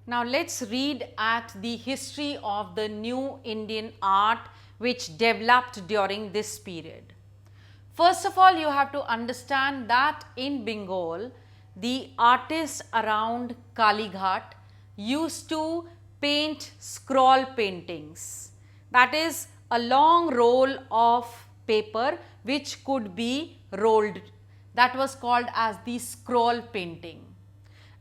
Now let's read at the history of the new Indian art which developed during this period. First of all, you have to understand that in Bengal, the artists around Kalighat used to paint scroll paintings. That is a long roll of paper which could be rolled. That was called as the scroll painting.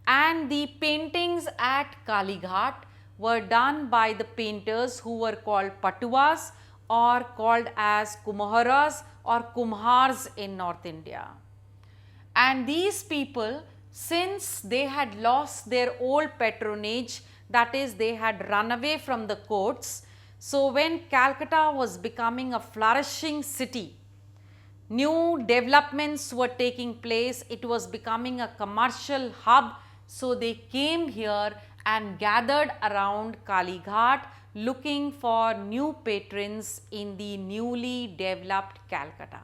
And the paintings at Kalighat were done by the painters who were called Patuas or called as Kumaharas or Kumhars in North India. And these people, since they had lost their old patronage, that is they had run away from the courts, so when Calcutta was becoming a flourishing city, new developments were taking place, it was becoming a commercial hub, so they came here and gathered around Kalighat looking for new patrons in the newly developed Calcutta.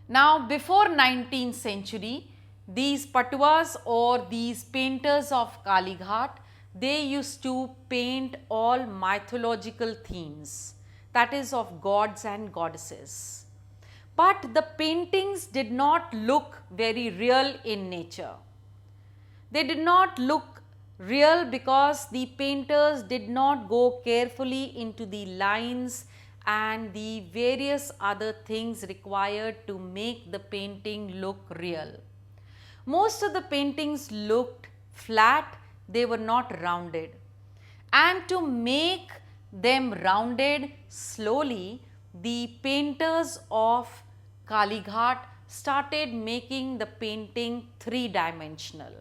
Now before 19th century, these Patuas or these painters of Kalighat, they used to paint all mythological themes, that is of gods and goddesses. But the paintings did not look very real in nature. They did not look real because the painters did not go carefully into the lines and the various other things required to make the painting look real. Most of the paintings looked flat, they were not rounded. And to make them rounded slowly, the painters of Kalighat started making the painting three-dimensional.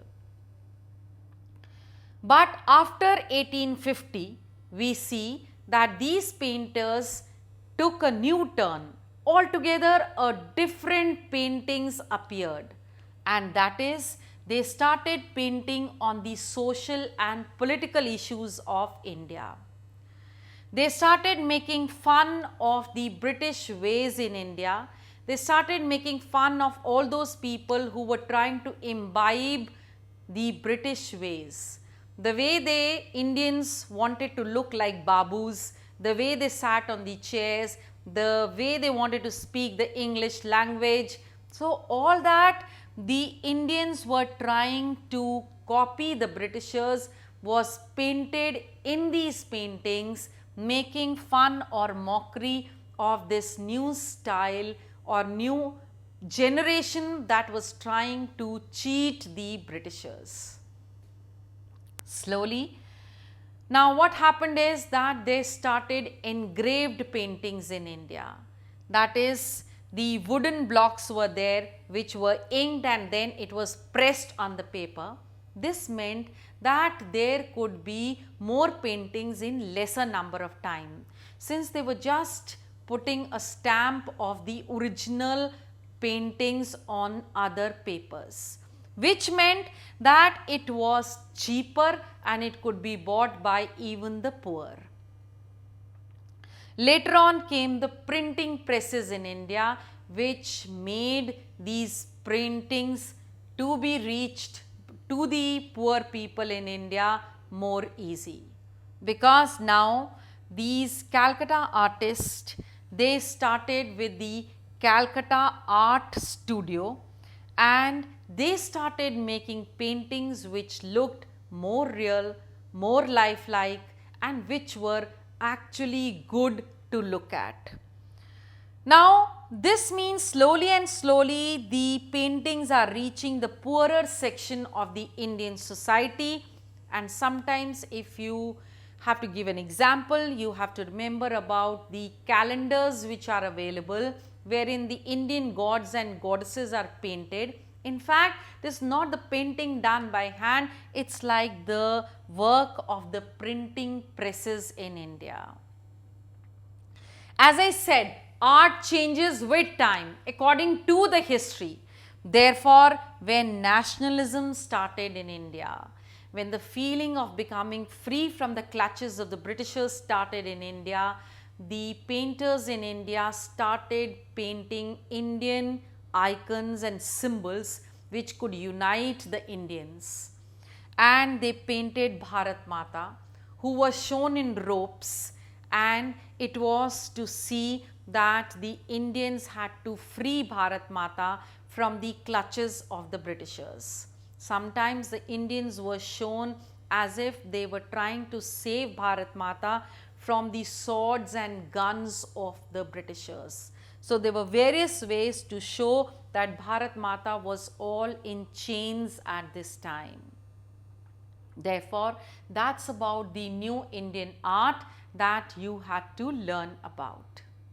But after 1850, we see that these painters took a new turn. Altogether, a different paintings appeared, and that is they started painting on the social and political issues of India. They started making fun of the British ways in India. They started making fun of all those people who were trying to imbibe the British ways. The way the Indians wanted to look like babus, the way they sat on the chairs, the way they wanted to speak the English language. So all that the Indians were trying to copy the Britishers was painted in these paintings, making fun or mockery of this new style or new generation that was trying to cheat the Britishers. Slowly, now what happened is that they started engraved paintings in India. That is, the wooden blocks were there which were inked and then it was pressed on the paper. This meant that there could be more paintings in lesser number of time, since they were just putting a stamp of the original paintings on other papers, which meant that it was cheaper and it could be bought by even the poor. Later on came the printing presses in India, which made these printings to be reached to the poor people in India more easy. Because now these Calcutta artists, they started with the Calcutta Art Studio and they started making paintings which looked more real, more lifelike, and which were actually good to look at. Now, this means slowly and slowly the paintings are reaching the poorer section of the Indian society, and sometimes if you have to give an example, you have to remember about the calendars which are available wherein the Indian gods and goddesses are painted. In fact, this is not the painting done by hand, it is like the work of the printing presses in India. As I said, art changes with time according to the history. Therefore, when nationalism started in India, when the feeling of becoming free from the clutches of the Britishers started in India, the painters in India started painting Indian icons and symbols which could unite the Indians. and they painted Bharat Mata, who was shown in ropes, and it was to see that the Indians had to free Bharat Mata from the clutches of the Britishers. Sometimes the Indians were shown as if they were trying to save Bharat Mata from the swords and guns of the Britishers. So there were various ways to show that Bharat Mata was all in chains at this time. Therefore, that's about the new Indian art that you had to learn about.